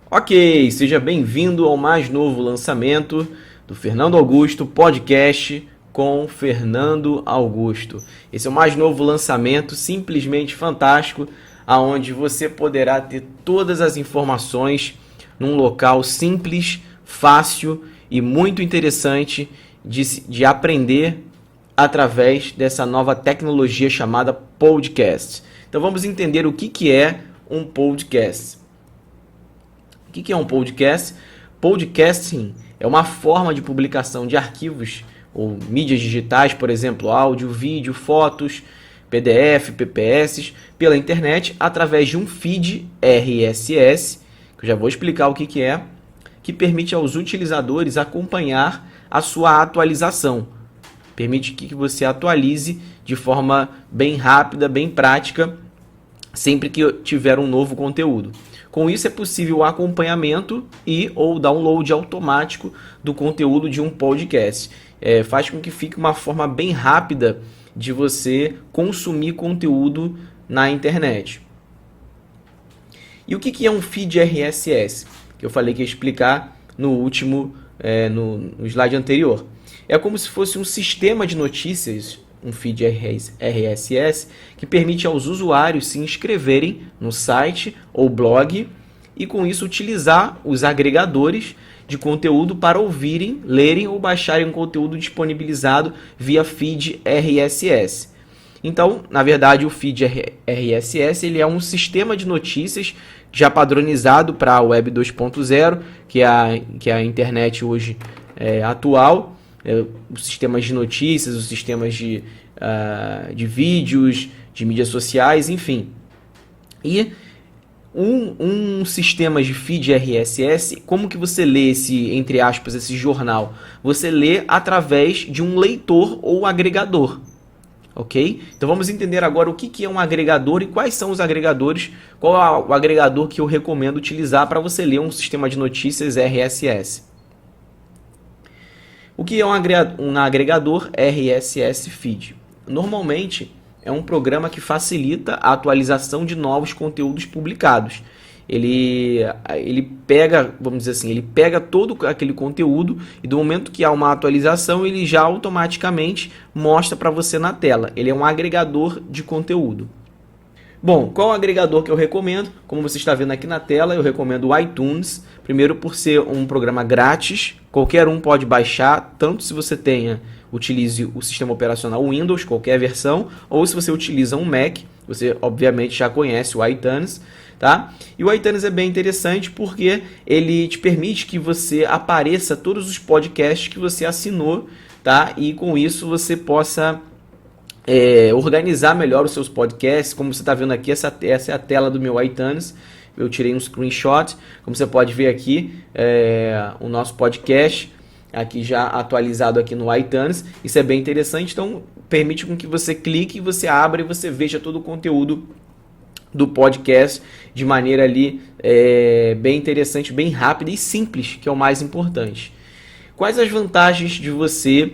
Ok, seja bem-vindo ao mais novo lançamento do Fernando Augusto Podcast com Fernando Augusto. Esse é o mais novo lançamento, simplesmente fantástico, aonde você poderá ter todas as informações num local simples, fácil e muito interessante de aprender através dessa nova tecnologia chamada podcast. Então vamos entender o que é um podcast. O que é um podcast? Podcasting é uma forma de publicação de arquivos ou mídias digitais, por exemplo, áudio, vídeo, fotos, PDF, PPS, pela internet através de um feed RSS, que eu já vou explicar o que é, que permite aos utilizadores acompanhar a sua atualização. Permite que você atualize de forma bem rápida, bem prática, sempre que tiver um novo conteúdo. Com isso é possível o acompanhamento e ou download automático do conteúdo de um podcast. Faz com que fique uma forma bem rápida de você consumir conteúdo na internet. E o que é um feed RSS? Que eu falei que ia explicar no último, no slide anterior. É como se fosse um sistema de notícias, um feed RSS, que permite aos usuários se inscreverem no site ou blog e com isso utilizar os agregadores de conteúdo para ouvirem, lerem ou baixarem um conteúdo disponibilizado via feed RSS. Então, na verdade, o feed RSS ele é um sistema de notícias já padronizado para a Web 2.0, que é a internet hoje atual. Os sistemas de notícias, os sistemas de vídeos, de mídias sociais, enfim. E um sistema de feed RSS, como que você lê entre aspas, esse jornal? Você lê através de um leitor ou agregador. Ok? Então vamos entender agora o que é um agregador e quais são os agregadores, qual é o agregador que eu recomendo utilizar para você ler um sistema de notícias RSS. O que é um agregador RSS Feed? Normalmente é um programa que facilita a atualização de novos conteúdos publicados. Ele pega, vamos dizer assim, ele pega todo aquele conteúdo e do momento que há uma atualização, ele já automaticamente mostra para você na tela. Ele é um agregador de conteúdo. Bom, qual é o agregador que eu recomendo? Como você está vendo aqui na tela, eu recomendo o iTunes. Primeiro por ser um programa grátis, qualquer um pode baixar, tanto se você utilize o sistema operacional Windows, qualquer versão, ou se você utiliza um Mac, você obviamente já conhece o iTunes, tá? E o iTunes é bem interessante porque ele te permite que você apareça todos os podcasts que você assinou, tá? E com isso você possa organizar melhor os seus podcasts. Como você está vendo aqui, essa é a tela do meu iTunes. Eu tirei um screenshot. Como você pode ver aqui, o nosso podcast aqui já atualizado aqui no iTunes. Isso é bem interessante. Então, permite com que você clique e você abra e você veja todo o conteúdo do podcast de maneira ali bem interessante, bem rápida e simples, que é o mais importante. Quais as vantagens de você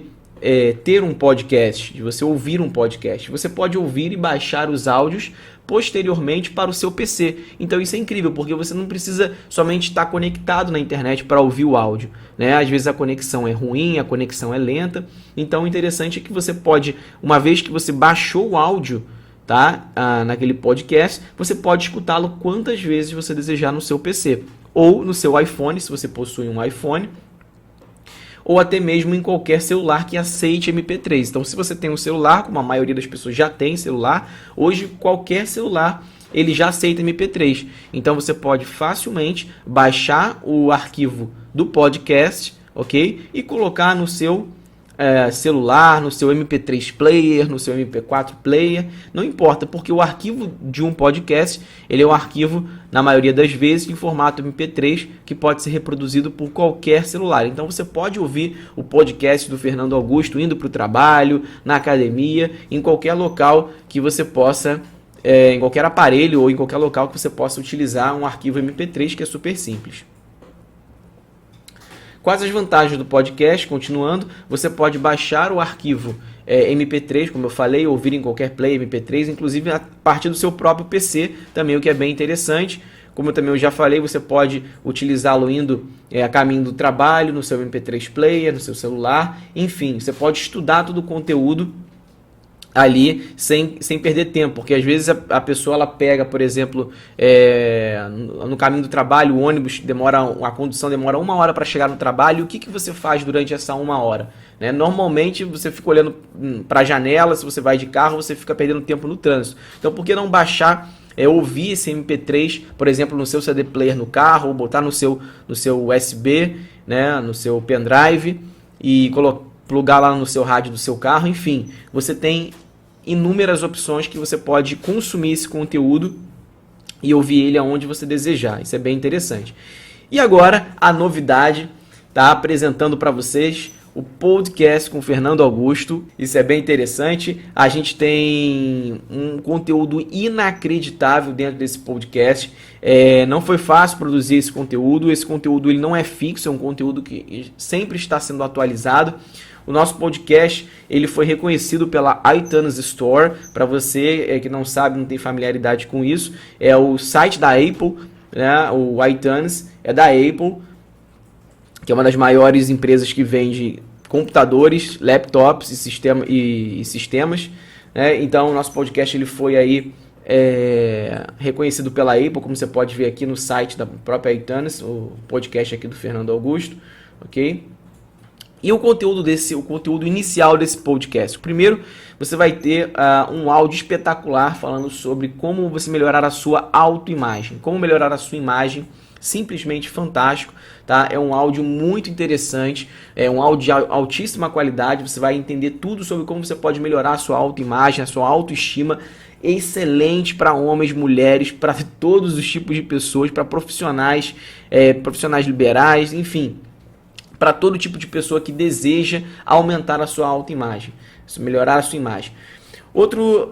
ter um podcast, de você ouvir um podcast? Você pode ouvir e baixar os áudios posteriormente para o seu PC. Então isso é incrível, porque você não precisa somente estar conectado na internet para ouvir o áudio, né? Às vezes a conexão é ruim, a conexão é lenta. Então o interessante é que você pode, uma vez que você baixou o áudio, tá? Naquele podcast, você pode escutá-lo quantas vezes você desejar no seu PC. Ou no seu iPhone, se você possui um iPhone, ou até mesmo em qualquer celular que aceite MP3. Então, se você tem um celular, como a maioria das pessoas já tem celular, hoje qualquer celular ele já aceita MP3. Então, você pode facilmente baixar o arquivo do podcast, ok? E colocar no seu celular, no seu MP3 player, no seu MP4 player, não importa, porque o arquivo de um podcast, ele é um arquivo, na maioria das vezes, em formato MP3, que pode ser reproduzido por qualquer celular. Então você pode ouvir o podcast do Fernando Augusto indo para o trabalho, na academia, em qualquer local que você possa, em qualquer aparelho ou em qualquer local que você possa utilizar um arquivo MP3, que é super simples. Quais as vantagens do podcast? Continuando, você pode baixar o arquivo MP3, como eu falei, ouvir em qualquer player MP3, inclusive a partir do seu próprio PC, também, o que é bem interessante. como eu já falei, você pode utilizá-lo indo a caminho do trabalho, no seu MP3 player, no seu celular, enfim, você pode estudar todo o conteúdo ali sem perder tempo, porque às vezes a pessoa ela pega, por exemplo, no caminho do trabalho, o ônibus a condução demora 1 hora para chegar no trabalho, e o que você faz durante essa 1 hora? Né? Normalmente você fica olhando para a janela, se você vai de carro, você fica perdendo tempo no trânsito. Então por que não baixar, ouvir esse MP3, por exemplo, no seu CD player no carro, ou botar no seu USB, né, no seu pendrive, e plugar lá no seu rádio do seu carro, enfim, você tem inúmeras opções que você pode consumir esse conteúdo e ouvir ele aonde você desejar. Isso é bem interessante. E agora a novidade, tá apresentando para vocês o podcast com Fernando Augusto. Isso é bem interessante. A gente tem um conteúdo inacreditável dentro desse podcast. Não foi fácil produzir esse conteúdo. Esse conteúdo ele não é fixo, é um conteúdo que sempre está sendo atualizado. O nosso podcast ele foi reconhecido pela iTunes Store. Para você que não sabe, não tem familiaridade com isso, é o site da Apple, né? O iTunes é da Apple, que é uma das maiores empresas que vende computadores, laptops e sistemas. Né? Então, o nosso podcast ele foi aí reconhecido pela Apple, como você pode ver aqui no site da própria iTunes, o podcast aqui do Fernando Augusto, ok? E o conteúdo inicial desse podcast. Primeiro, você vai ter um áudio espetacular falando sobre como você melhorar a sua autoimagem. Como melhorar a sua imagem, simplesmente fantástico, tá? É um áudio muito interessante, é um áudio de altíssima qualidade, você vai entender tudo sobre como você pode melhorar a sua autoimagem, a sua autoestima, excelente para homens, mulheres, para todos os tipos de pessoas, para profissionais, profissionais liberais, enfim, para todo tipo de pessoa que deseja aumentar a sua autoimagem, melhorar a sua imagem. Outro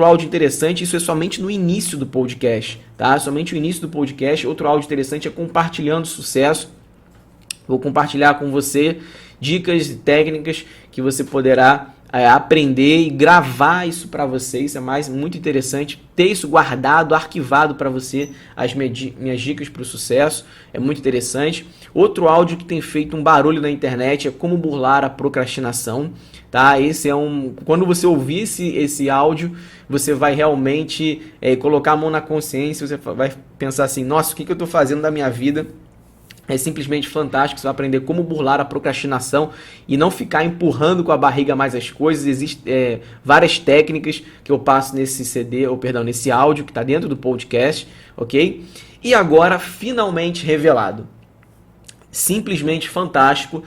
áudio interessante, isso é somente no início do podcast, tá? Somente o início do podcast. Outro áudio interessante é compartilhando sucesso. Vou compartilhar com você dicas e técnicas que você poderá aprender e gravar isso para você. Isso é muito interessante. Ter isso guardado, arquivado para você, as minhas dicas para o sucesso. É muito interessante. Outro áudio que tem feito um barulho na internet é como burlar a procrastinação. Tá? Esse quando você ouvir esse áudio, você vai realmente colocar a mão na consciência, você vai pensar assim, nossa, o que eu estou fazendo da minha vida? É simplesmente fantástico, você vai aprender como burlar a procrastinação e não ficar empurrando com a barriga mais as coisas. Existem várias técnicas que eu passo nesse áudio que está dentro do podcast, ok? E agora, finalmente revelado. Simplesmente fantástico.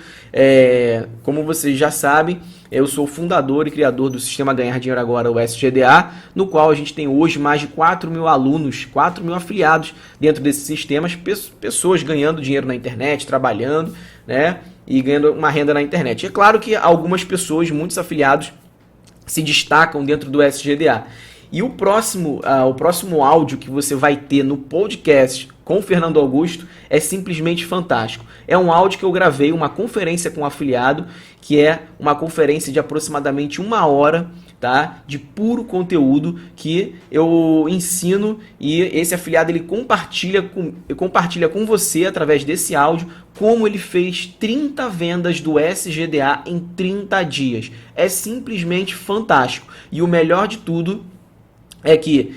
Como vocês já sabem, eu sou fundador e criador do Sistema Ganhar Dinheiro Agora, o SGDA, no qual a gente tem hoje mais de 4 mil alunos, 4 mil afiliados dentro desses sistemas, pessoas ganhando dinheiro na internet, trabalhando, né, e ganhando uma renda na internet. É claro que algumas pessoas, muitos afiliados, se destacam dentro do SGDA. E o próximo áudio que você vai ter no podcast com o Fernando Augusto é simplesmente fantástico. É um áudio que eu gravei, uma conferência com o afiliado, que é uma conferência de aproximadamente 1 hora, tá? De puro conteúdo que eu ensino, e esse afiliado ele compartilha com você através desse áudio como ele fez 30 vendas do SGDA em 30 dias. É simplesmente fantástico. E o melhor de tudo é que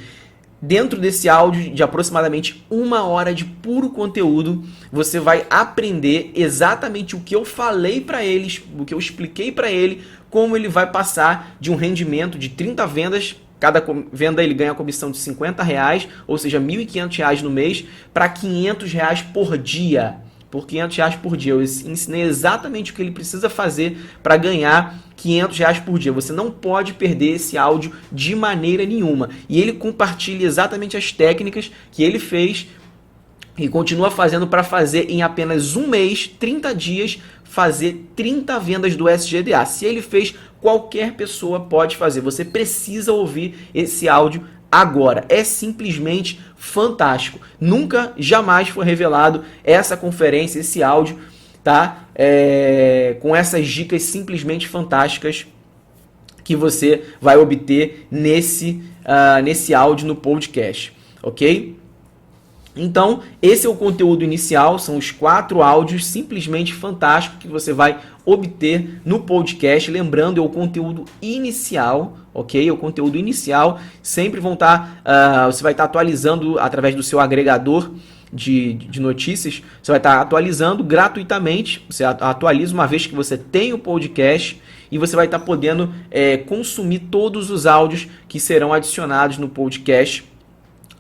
dentro desse áudio de aproximadamente 1 hora de puro conteúdo, você vai aprender exatamente o que eu falei para eles, o que eu expliquei para ele, como ele vai passar de um rendimento de 30 vendas, cada venda ele ganha a comissão de R$50, ou seja, R$1.500 no mês, para R$500 por dia. Por R$500 por dia. Eu ensinei exatamente o que ele precisa fazer para ganhar R$500 por dia. Você não pode perder esse áudio de maneira nenhuma. E ele compartilha exatamente as técnicas que ele fez e continua fazendo para fazer em apenas um mês, 30 dias, fazer 30 vendas do SGDA. Se ele fez, qualquer pessoa pode fazer. Você precisa ouvir esse áudio agora. É simplesmente fantástico. Nunca, jamais foi revelado essa conferência, esse áudio, tá? Com essas dicas simplesmente fantásticas que você vai obter nesse áudio no podcast, ok? Então, esse é o conteúdo inicial, são os 4 áudios simplesmente fantásticos que você vai obter no podcast. Lembrando, é o conteúdo inicial, ok? É o conteúdo inicial, sempre vão estar, você vai estar atualizando através do seu agregador de notícias, você vai estar atualizando gratuitamente, você atualiza uma vez que você tem o podcast e você vai estar podendo consumir todos os áudios que serão adicionados no podcast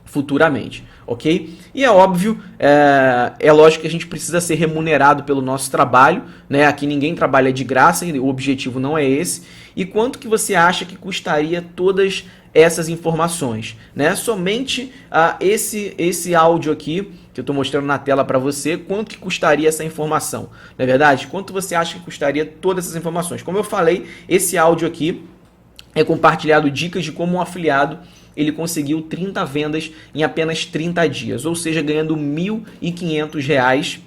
futuramente, ok? E é óbvio, é lógico que a gente precisa ser remunerado pelo nosso trabalho, né? Aqui ninguém trabalha de graça, o objetivo não é esse. E quanto que você acha que custaria todas essas informações, né? Somente esse áudio aqui que eu estou mostrando na tela para você, quanto que custaria essa informação? Não é verdade? Quanto você acha que custaria todas essas informações? Como eu falei, esse áudio aqui é compartilhado dicas de como um afiliado ele conseguiu 30 vendas em apenas 30 dias, ou seja, ganhando R$ 1.500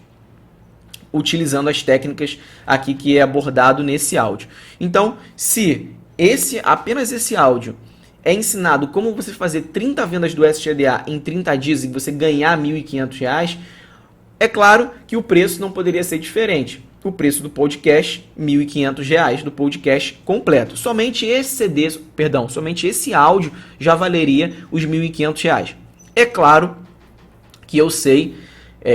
utilizando as técnicas aqui que é abordado nesse áudio. Então, se apenas esse áudio é ensinado como você fazer 30 vendas do SGDA em 30 dias e você ganhar R$ 1.500, é claro que o preço não poderia ser diferente. O preço do podcast, R$ 1.500 do podcast completo. Somente esse áudio já valeria os R$ 1.500. É claro que eu sei,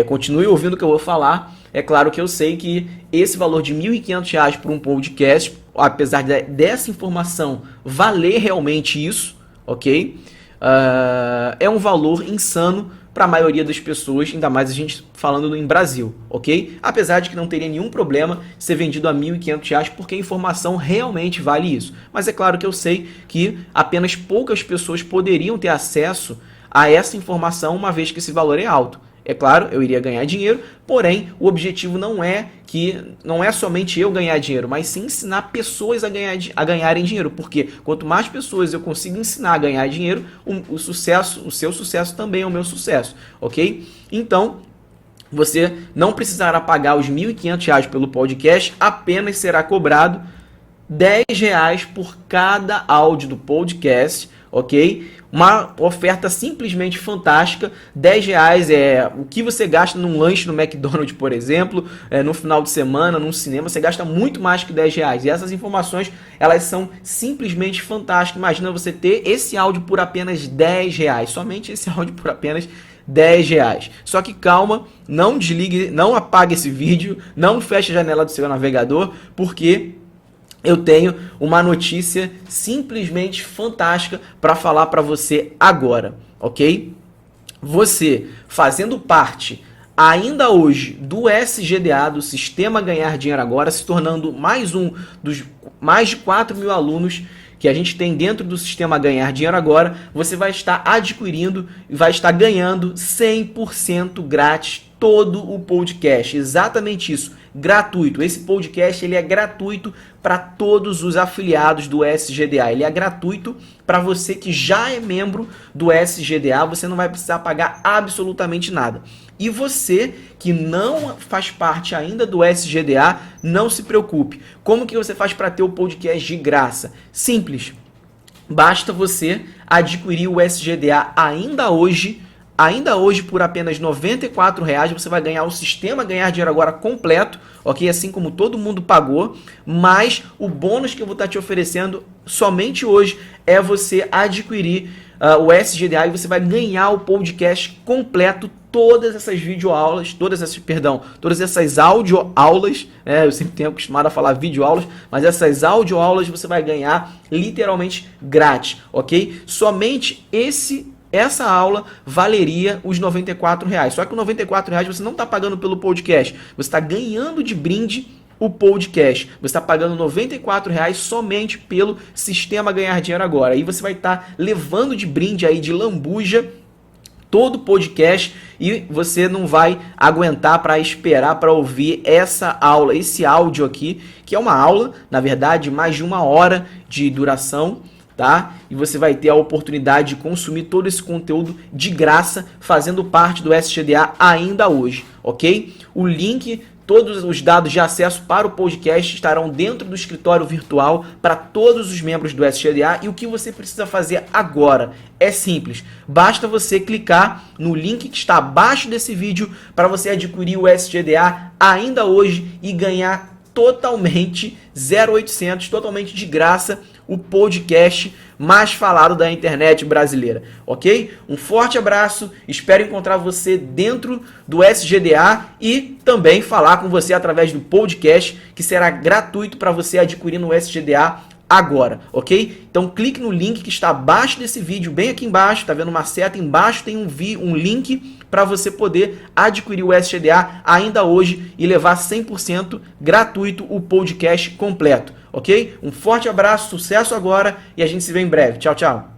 continue ouvindo o que eu vou falar, é claro que eu sei que esse valor de R$ 1.500 por um podcast, apesar dessa informação valer realmente isso, ok? É um valor insano para a maioria das pessoas, ainda mais a gente falando em Brasil, ok? Apesar de que não teria nenhum problema ser vendido a R$ 1.500, porque a informação realmente vale isso. Mas é claro que eu sei que apenas poucas pessoas poderiam ter acesso a essa informação, uma vez que esse valor é alto. É claro, eu iria ganhar dinheiro, porém o objetivo não é somente eu ganhar dinheiro, mas sim ensinar pessoas a ganharem dinheiro, porque quanto mais pessoas eu consigo ensinar a ganhar dinheiro, o seu sucesso também é o meu sucesso, ok? Então, você não precisará pagar os R$ 1.500 pelo podcast, apenas será cobrado R$ 10 por cada áudio do podcast, ok? Uma oferta simplesmente fantástica. R$ 10 é o que você gasta num lanche no McDonald's, por exemplo, no final de semana, num cinema, você gasta muito mais que R$ 10. E essas informações, elas são simplesmente fantásticas. Imagina você ter esse áudio por apenas R$ 10, somente esse áudio por apenas R$ 10. Só que calma, não desligue, não apague esse vídeo, não feche a janela do seu navegador, porque eu tenho uma notícia simplesmente fantástica para falar para você agora, ok? Você fazendo parte ainda hoje do SGDA, do Sistema Ganhar Dinheiro Agora, se tornando mais um dos mais de 4 mil alunos que a gente tem dentro do Sistema Ganhar Dinheiro Agora, você vai estar adquirindo e vai estar ganhando 100% grátis todo o podcast. Exatamente isso, gratuito. Esse podcast ele é gratuito para todos os afiliados do SGDA. Ele é gratuito para você que já é membro do SGDA, você não vai precisar pagar absolutamente nada. E você que não faz parte ainda do SGDA, não se preocupe. Como que você faz para ter o podcast de graça? Simples. Basta você adquirir o SGDA ainda hoje por apenas R$ 94,00, você vai ganhar o Sistema Ganhar Dinheiro Agora completo, ok? Assim como todo mundo pagou, mas o bônus que eu vou estar te oferecendo somente hoje é você adquirir o SGDA e você vai ganhar o podcast completo, todas essas videoaulas, todas essas audioaulas, eu sempre tenho acostumado a falar videoaulas, mas essas audioaulas você vai ganhar literalmente grátis, ok? Somente essa aula valeria os R$ 94,00. Só que os R$ 94,00 você não está pagando pelo podcast, você está ganhando de brinde o podcast. Você está pagando R$ 94,00 somente pelo Sistema Ganhar Dinheiro Agora. Aí você vai estar levando de brinde aí, de lambuja, todo o podcast e você não vai aguentar para esperar para ouvir essa aula, esse áudio aqui, que é uma aula, na verdade, mais de 1 hora de duração, tá? E você vai ter a oportunidade de consumir todo esse conteúdo de graça, fazendo parte do SGDA ainda hoje, ok? O link, todos os dados de acesso para o podcast estarão dentro do escritório virtual para todos os membros do SGDA. E o que você precisa fazer agora é simples. Basta você clicar no link que está abaixo desse vídeo para você adquirir o SGDA ainda hoje e ganhar totalmente 0800, totalmente de graça, o podcast mais falado da internet brasileira, ok? Um forte abraço, espero encontrar você dentro do SGDA e também falar com você através do podcast, que será gratuito para você adquirir no SGDA agora, ok? Então clique no link que está abaixo desse vídeo, bem aqui embaixo, tá vendo uma seta? Embaixo tem um link para você poder adquirir o SGDA ainda hoje e levar 100% gratuito o podcast completo, ok? Um forte abraço, sucesso agora e a gente se vê em breve. Tchau, tchau!